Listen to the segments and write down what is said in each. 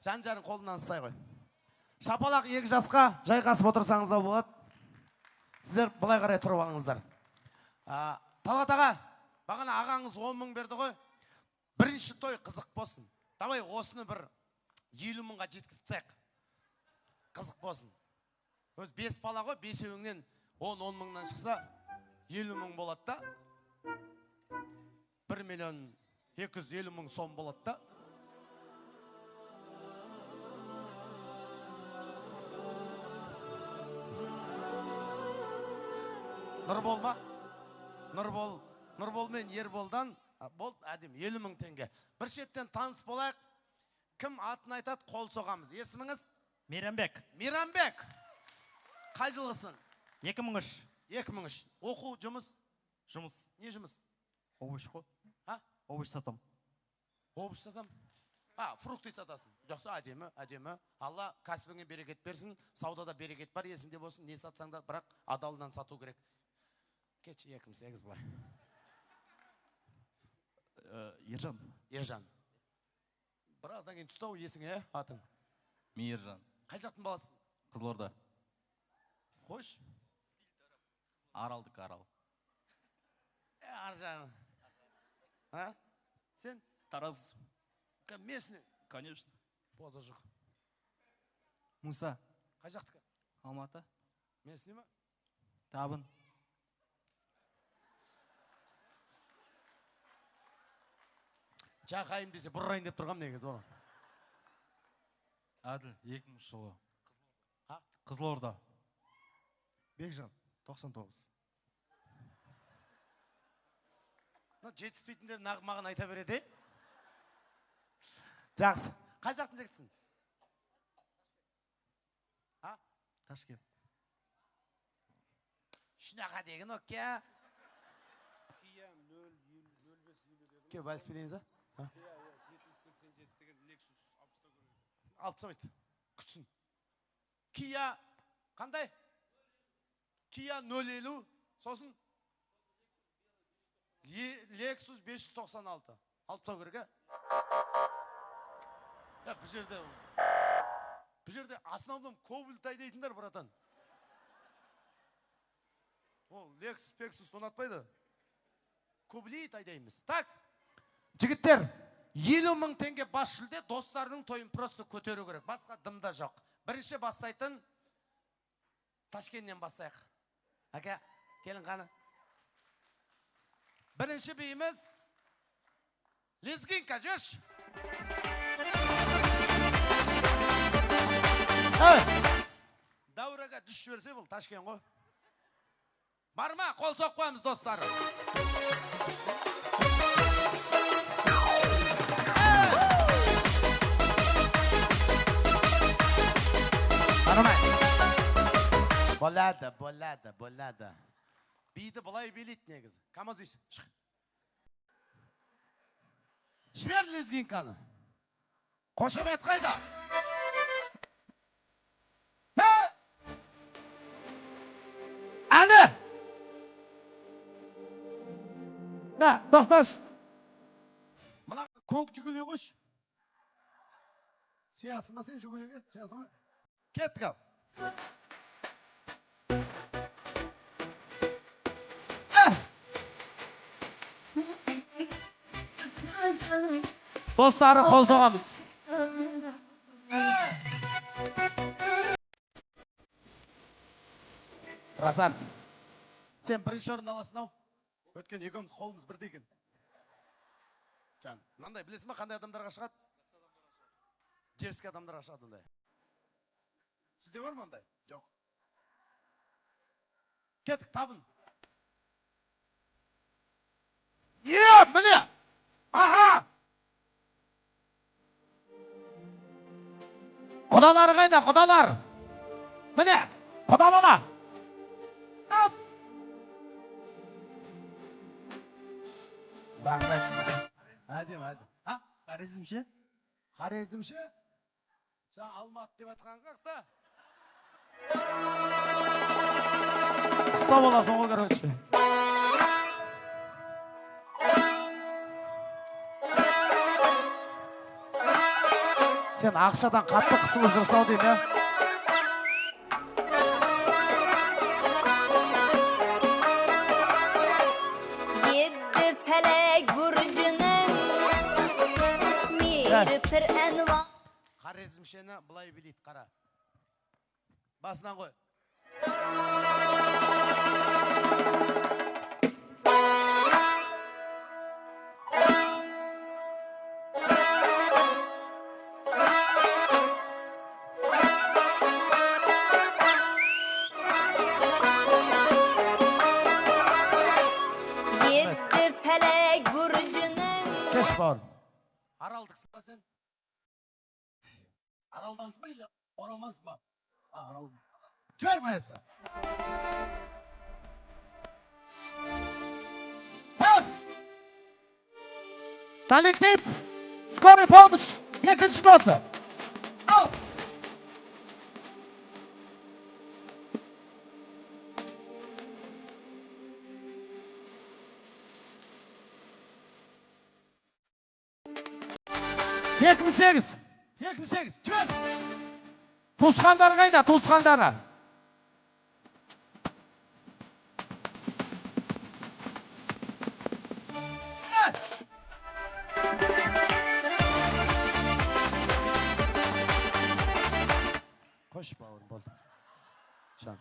Жан-жарын қолынан ұстай ғой. Шапалақ екі жасқа жайғасып отырсаңыз да болады. Сіздер бұлай қарай тұрып алыңыздар. Талғат аға, бағана ағаңыз 10 мың берді ғой. Бірінші той қызық болсын. Давай осыны бір 50 мыңға жеткізіп тастайық. Қызық болсын. Өз 5 бала ғой, 5-өңнен 10 мыңнан шықса 50 мың болады да. 1 миллион 250 мың сом болады да. Нұрбол ма? Нұрбол мен Ерболдан болды әдем 50 мың теңге. Бір шеттен таныс болайық. Кім атын айтады, қол соғамыз. Есіміңіз? Мейрамбек. Мейрамбек. Қай жылғысың? 2003. 2003. Оқу, жұмыс? Жұмыс. Не жұмыс? Овощ қой. Овощ сатам. Овощ сатам? Фрукты сатасың. Жоқса әдемі. Алла кәсібіңе берекет берсін. Саудада берекет бар, есінде болсын. Не сатсаң да, бірақ адалынан сату керек. Кетші 2008 бұлай. Ержан. Біраздан кейін тұстау есіңе, атың? Мейіржан. Қай жақтың баласы? Қызылорда. Қош? Аралдық арал. Аржан. Сен? Тараз. Местный? Конечно. Поза жоқ. Муса. Қай жақтыкі? Алматы. Местный ма? Табын. Жақайым десе бұррайын деп тұрғам негіз оған. Әділ, 2000 жылы. Қызылорда. Бекжан, 99. Жетіспейтіндер маған айта береді. Жақсы. Қай жақтың жектісің? Ташкент. Шынаға деген оке. Ке, вальс білейінізі? 787 деген Lexus 60 айт. Күтсін. Kia қандай? Kia 050, сосын? Lexus 596. Алып тау керек, Бұл жерде основном Кобальтай дейтіндер, братан. Ол Lexus ұнатпайды. Кобальтай дейміз. Так, жігіттер, 50 мың теңге бас жүлде, достардың тойын просто көтеру керек. Басқа дымда жоқ. Бірінші бастайтын Ташкеннен бастайық. Әке, келін қаны. Бірінші бейіміз Лезгинка, жүрш. Дәуіріге дүш жіберсе бұл Ташкен ғой. Бар ма? Қол соқпаймыз, достары. Болады. Бейді бұлай белейді негізі. Камаз дейсің? Жібер Лезгинканы. Қошемет қайда? Әні! Тоқташ! Мұна көк жүгіле қош. Сиясы ма сен жүгілеге? Сиясы ма? Кеттік ал. Достары қол соғамыз. Расан, сен бірінші орын аласың ау? Өткен екеуміз қолымыз бірдей екен. Жан, мынандай білесің ма қандай адамдарға шығады? Жерскі адамдарға шығады ондай. Сізде бар ма ондай? Жоқ. Кеттік, табын. Міне! Аха! Құдалары қайда, құдалар? Міне, құдалана! Әдем. Қарезімше? Қарезімше? Сен Алматы деп атқан қақта? Ұстап оласың ғой, короче. Сен ақшадан қатты қысылып жүрсің деймін, я? Yedi felek burcunun miri pir enva. Хорезмшені былай билейді, қара. Басынан қой. Yedi felek burcunun. Кеш бауырым. Аралдықсың ба сен? Аралдансың ба, или оралмансың ба? Арал. Жібер маэстро. Коллектив! Скорый помощь! Екінші ноты! Ал! Екі мың сегіз! Жібер! Туысқандары қайда, туысқандары? Қош бауырым, болды. Шан.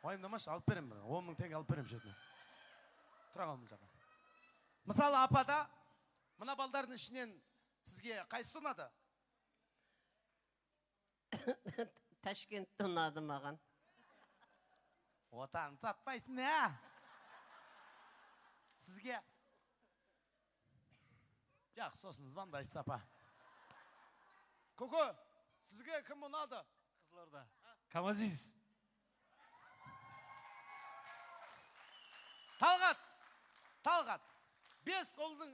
Уайымдамашы, алып берем бір. 10 мың теңге алып берем шетіне. Тұра қалмын жаққа. Мысалы, апада, мына балдардың ішінен сізге қайсысы ұнады? Ташкентте ұнады маған. Отанын сатпайсың, не? Сізге? Жақсы, сосын звондайсыз, апа. Көке, сізге кім ұнады? Қызылорда. Камазиз. Талғат. 5 олдың,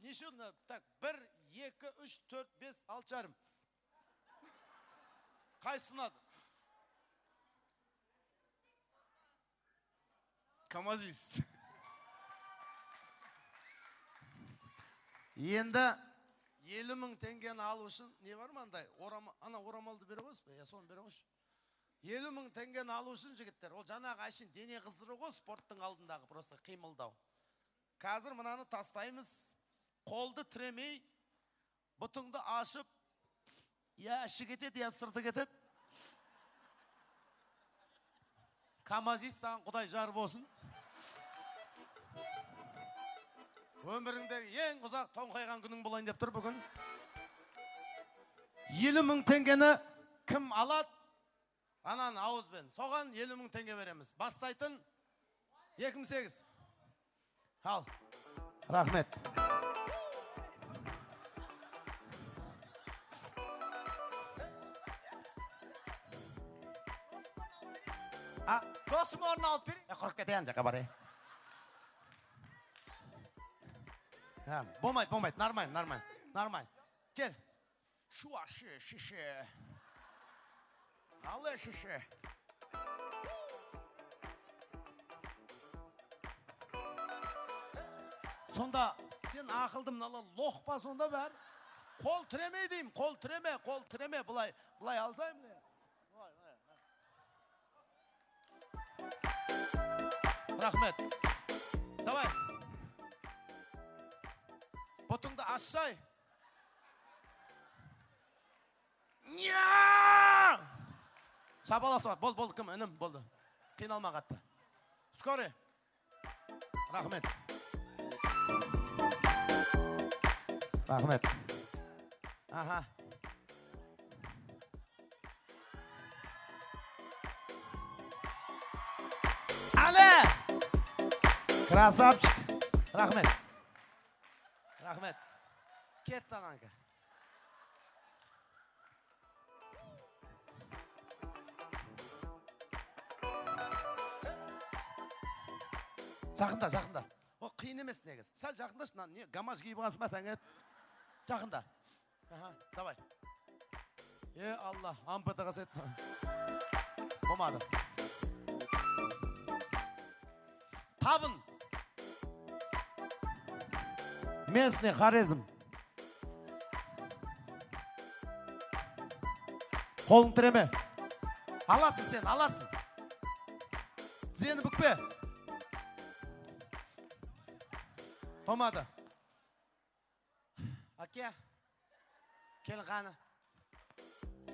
неше ұлды? Так, 1, 2, 3, 4, 5, 6 жарым. Қайсы ұнады? КамАЗиз. Енді 50 мың теңгені алу үшін не бар мандай? Ана орамалды бере қойсы ба? Соны бере қойшы. 50 мың теңгені алу үшін жігіттер, ол жаңағы әшін дене қыздыру ғой, спорттың алдындағы просто қимылдау. Қазір мынаны тастаймыз, қолды тіремей, бұтыңды ашып, я іші кетеді, я сырты кетеді. КамАЗиз саған құдай жар болсын. Өміріңдегі ең ұзақ тоңқайған күнің болайын деп тұр бүгін. 50 мың теңгені кім алады? Анан ауызбен. Соған 50 мың теңге береміз. Бастайтын 2008. Ал. Рахмет. Досым орын алып бер. Құрып кетейін жаққа бар. Болмайды. Нормально. Кел. Шуа, ши. Алы, ши. Сонда сен ақылды мыналы лоқ па сонда бәр? Қол тіреме деймін, қол тіреме, бұлай алсайым не? Рахмет. Давай. Бұтыңды ашсай. Ня! Шапаласа, болды, кім, інім, болды. Қиналма қатты. Скорый. Рахмет. Аха. Але! Красавчик. Рахмет. Кетті ананка. Жақында. О, қиын емес негіз. Сәл жақында шынан, не, гамаш киіп қалсын ба тәңет? Жақында. Давай. Алла, ампыты қасет. Болмады. Табын. Местный Хорезм. Қолың тіреме. Аласың сен, аласың. Тізені бүкпе. Томады. Аке. Кел қаны.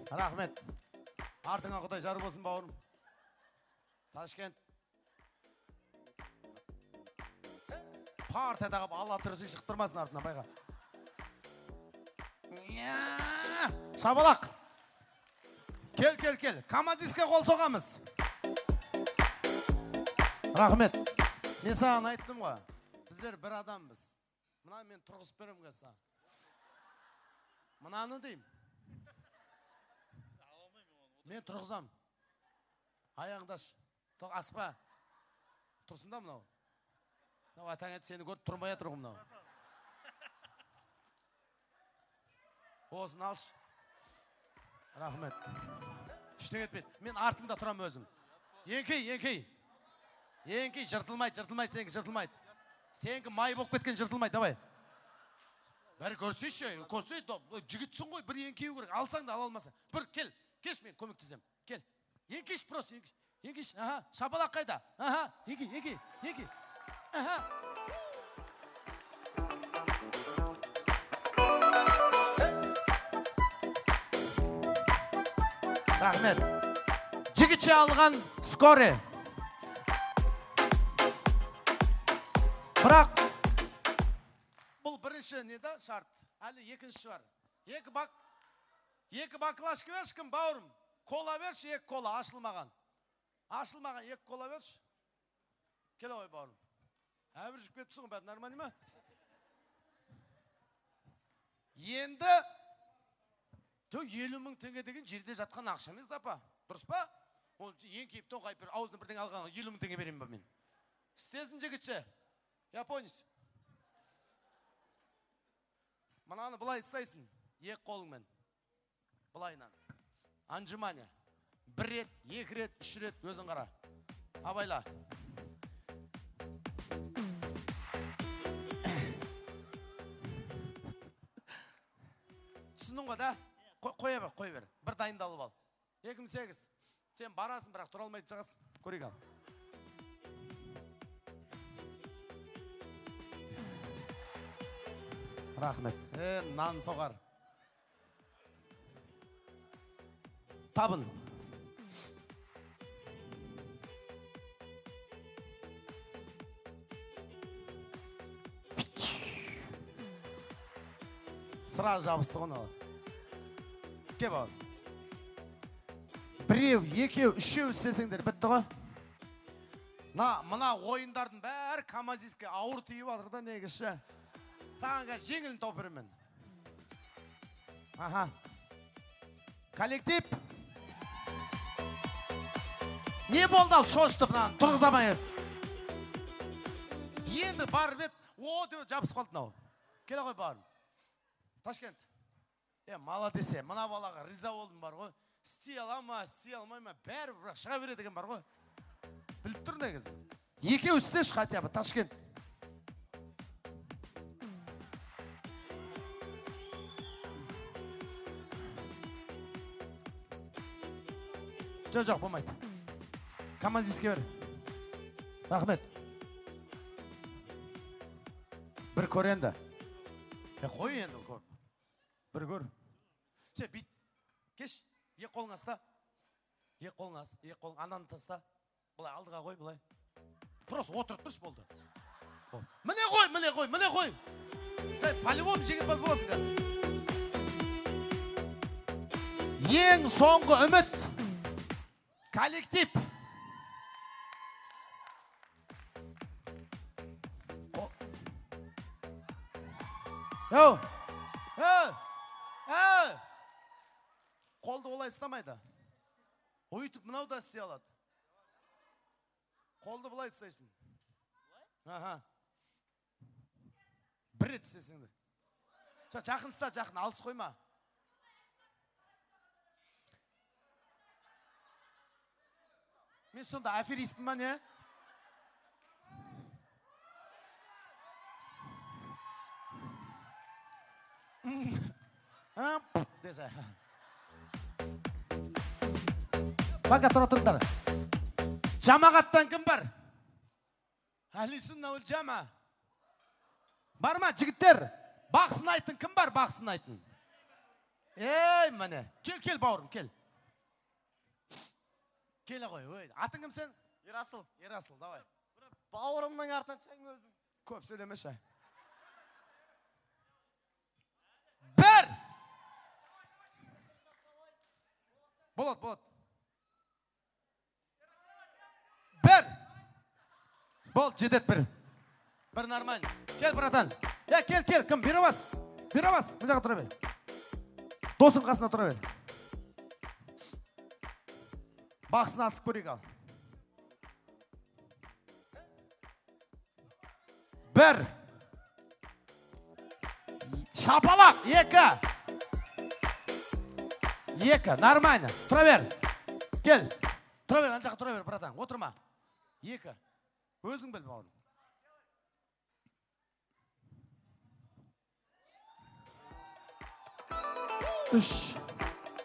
Рахмет. Артыңа Құдай жар болсын бауырым. Ташкент. Партиядағы алла түрісі шықтырмасын артынан байға. Шабалақ. Кел. Камазиске қол соғамыз. Рахмет. Мен саған айттым ғой. Біздер бір адамбыз. Мына мен тұрғызып берем қаса. Мынаны дейм. Мен тұрғызам. Аяңдаш. Аспа. Тұрсында мынау. Атаң әт сені көріп тұрмай атыр мынау. Осын алшы. Рахмет. Іштен етпейді. Мен артында тұрам өзім. Еңкей. Жыртылмайды, сенікі жыртылмайды. Сенікі май болып кеткен жыртылмайды, давай. Бәрі көрсейші, жігітсің ғой, бір еңкеу керек. Алсаң да ала алмасың. Бір, кеш мен көмектесем. Кел. Еңкеш, просто еңкеш. Шапалақ қайда? Еңкей. Рахмет. Жігітше алған скоре. Бірақ бұл бірінші не да шарт? Әлі екінші бар. Екі баклашка берші кім бауырым? Кола берші, екі кола ашылмаған. Ашылмаған екі кола берші. Кел ой бауырым. Әбір жүк кетіпсің бәрі нормально ма? Енді 50 мың теңге деген жерде жатқан ақша емес апа. Дұрыс па? Ол ең кейіп тоқайып бір аузына бірден алған 50 мың теңге берем ба мен? Істесін жігітше. Японец. Мынаны бұлай істайсың. Екі қолыңмен. Бұлайынан. Анжымания. 1 рет, 2 рет, 3 рет өзің қара. Абайла. Түсіндің ғой да? Қой бер. Бір дайындалып ал. 2008. Сен барасың, бірақ тұра алмайды жағасың. Көрейік ал. Рахмет. Нан соғар. Табын. Sıra жабысты ғына. Ке бар. Біреу, екеу, үшеу істесеңдер бітті ғой. Мына ойындардың бәрі Камазиске ауыр тиіп атыр да негізші. Сағанға жеңілін топырымен. Коллектив. Не болды ал шошты бұнан, тұрғызамай. Енді бар бет, о деп жабысып қалды нау. Келе ғой барым. Ташкент. Молодец, мына балаға риза болдым бар ғой. Істей ала ма, істей алмай ма, бәрі бірақ шыға береді деген бар ғой. Біліп тұр негіз. Екеу істеш хотя бы, Ташкент. Жоқ, болмайды. Камазиске бер. Рахмет. Бір көр енді. Қой енді көр. Бір көр. Сен бит. Кеш. Ек қолың аста. Ек қолың ананы таста. Бұлай алдыға қой, бұлай. Просто отырып тұрш болды. Міне қой. Сен по-любому жеңімпаз боласың қазір. Ең соңғы үміт. Коллектив. Қолды олай істемайды. Өйтіп мынау да істей алады. Қолды бұлай істейсің. Бір рет істесіңді. Жақын іста, жақын, алыс қойма. Мен сонда аферистпін ба не? Десе. Бака тұра тұрыңдар. Жамағаттан кім бар? Әлисүнна өл жама. Бар ма, жігіттер? Бақсын айтын, кім бар бақсын айтын? Ей, міне. Кел, бауырым, кел. Келе қой, өй. Атың кім сен? Ерасыл. Ерасыл, давай. Бауырымның артынан чаң өзім. Көп сөйлеме шай. Бір! Болады. Бір! Бол, жедет бір. Бір нормально. Кел, братан. Кел, кім? Бері бас. Бұл жаққа тұра бер. Досың қасына тұра бер. Бақсын асып көрек ал. Бір. Шапалақ. Екі. Нормально. Тұра бер. Кел. Тұра бер, анжаққа тұра бер, братан. Отырма. Екі. Өзің біл, бауырым. Үш.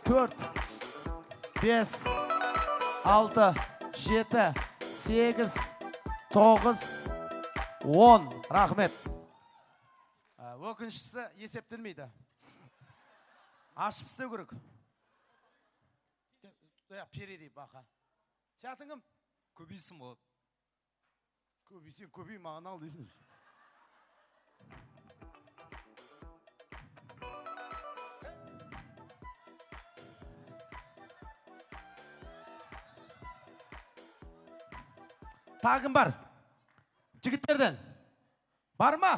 Төрт. Бес. 6, 7, 8, 9, 10. Рахмет. Өкіншісі есептелмейді. Ашып істеу керек. Передей бақа. Сәтің кім? Көбейсін болады. Көбейсен, көбей маған ал дейсің. Тағым бар. Жігіттерден. Бар ма?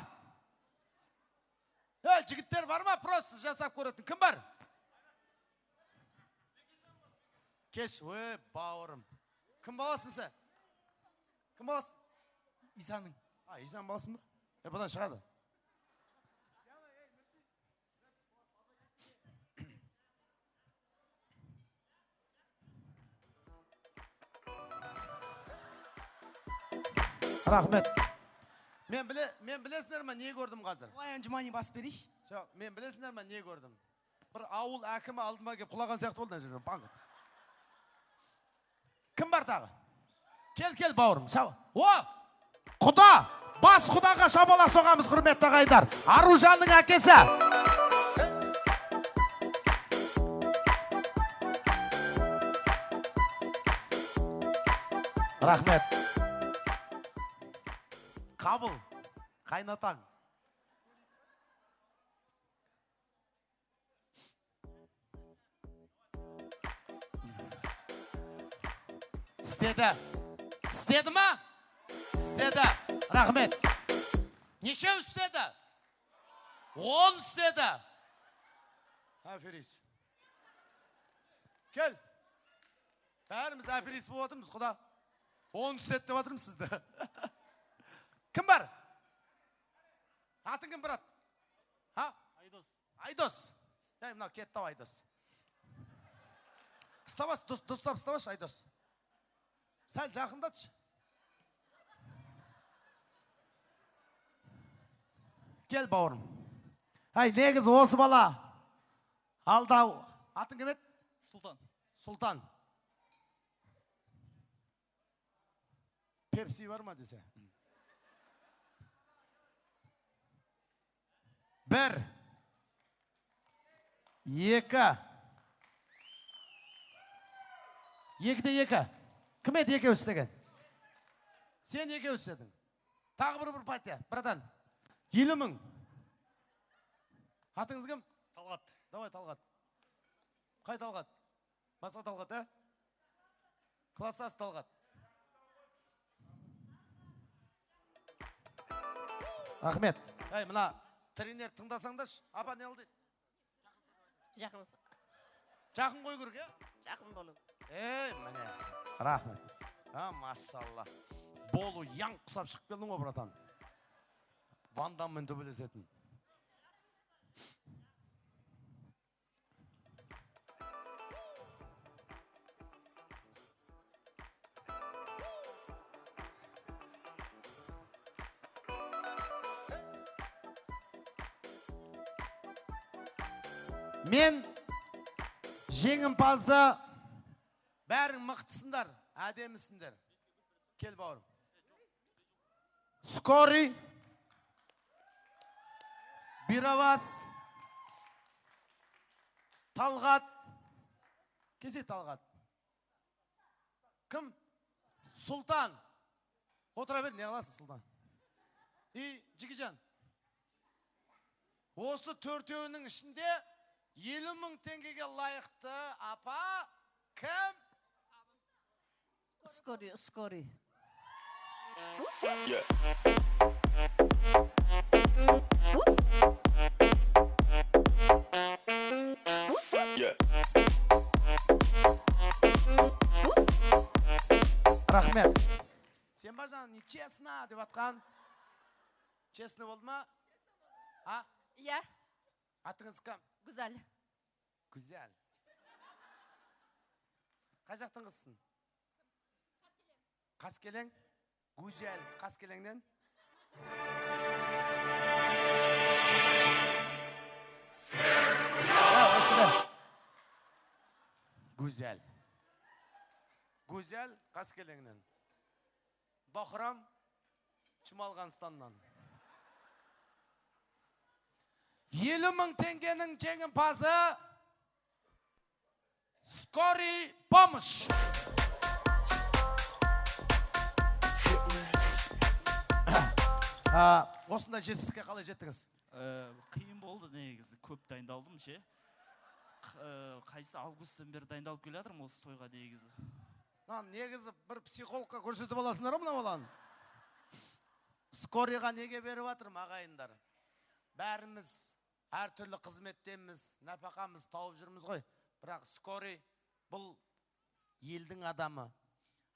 Жігіттер бар ма? Просто жасап көретін. Кім бар? Кеш, бауырым. Кім баласың сен? Кім баласың? Исаның. Исан баласың ба? Бұдан шығады. Рахмет. Мен білесіңдер ма не көрдім қазір? Олай әнжімани басып берейші. Жоқ, мен білесіңдер ма не көрдім? Бір ауыл әкімі алдыма келіп құлаған сияқты болды жерден. Баңғып. Кім бар тағы? Кел, бауырым. Құда! Бас құдаға шабалақ соғамыз, құрметті ағайындар. Аружанның әкесі. Рахмет. Қабыл, қайнатаң. Істеді ма? Істеді. Рахмет. Неше істеді? 10 істеді. Аферис. Кел. Бәріміз аферис болып отырмыз, құда. 10 істеді деп отырмыз сізді. Кім бар? Атың кім, брат? Айдос. Мына кетті Айдос. Ставаш, достап ставаш, Айдос. Сәл жақындатшы. Кел, бауырым. Негіз осы бала. Алдау. Атың кім еді? Сұлтан. Пепси бар ма десе? Бір. Екі. Екіде екі. Кім еді екі өстеген? Сен екі өстедің. Тағы бір партия. Братан. 50 мың. Атыңыз кім? Талғат. Давай, Талғат. Қай Талғат? Басқа Талғат, ә? Классас Талғат. Рахмет. Мына тренер тыңдасаңдашы. Апа не алдайсың? Жақын қой көрік, ә? Жақын болу. Міне. Рахмет. Машалла. Болу яң құсап шығып келдің ғой, братан. Вандаммен төбелесетін. Мен жеңімпазды Бәрің мықтысыңдар, әдемісіңдер. Кел бауырым. Скорый. Биравас. Талғат. Кесе Талғат. Кім? Сұлтан. Отыра бер, не қыласың Сұлтан? Жігіжан. Осы төртеуінің ішінде 50.000 теңгеге лайықты апа кім? Скорый. Рахмет. Сен ба жаңа нечестно деп атқан? Честно болды ма? А? Иә, Атыңыз кім? Гүзәл. Гүзәл. Қай жақтың қызсың? Қаскелең. Гүзәл. Қаскелеңнен? Гүзәл. Гүзәл Қаскелеңнен. Бахрам Чымалғанстаннан. 50.000 теңгенің жеңімпазы Скорый помощь. Осында жетістікке қалай жеттіңіз? Қиын болды негізі, көп дайындалдым ше. Қайсы августтан бері дайындалып келе жатырмын осы тойға негізі. Негізі бір психологқа көрсетіп аласыңдар ма мына баланы? Скорыйға неге беріп жатырмын ағайындар? Бәріміз әртүрлі қызметтеміз, нәпақамыз тауып жүрміз ғой. Бірақ скорый бұл елдің адамы.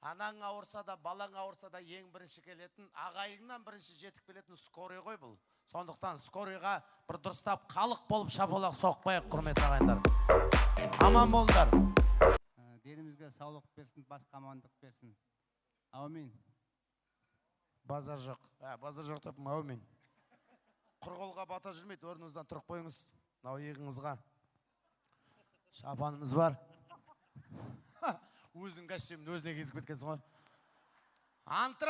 Анаң ауырса да, балаң ауырса да ең бірінші келетін, ағайыңнан бірінші жетіп келетін скорый ғой бұл. Сондықтан скорыйға бір дұрыстап халық болып шапалақ соқпайық, құрметті ағайындар. Аман болыңдар. Денімізге саулық берсін, басқа амандық берсін. Аумин. Базар жоқ. Базар жоқ деп, аумин. Құрғолға бата жүрмейді, орныңыздан тұрып қойыңыз. Мынау иығыңызға шапанымыз бар. Өзінің костюмін өзіне кезіп кеткенсің ғой.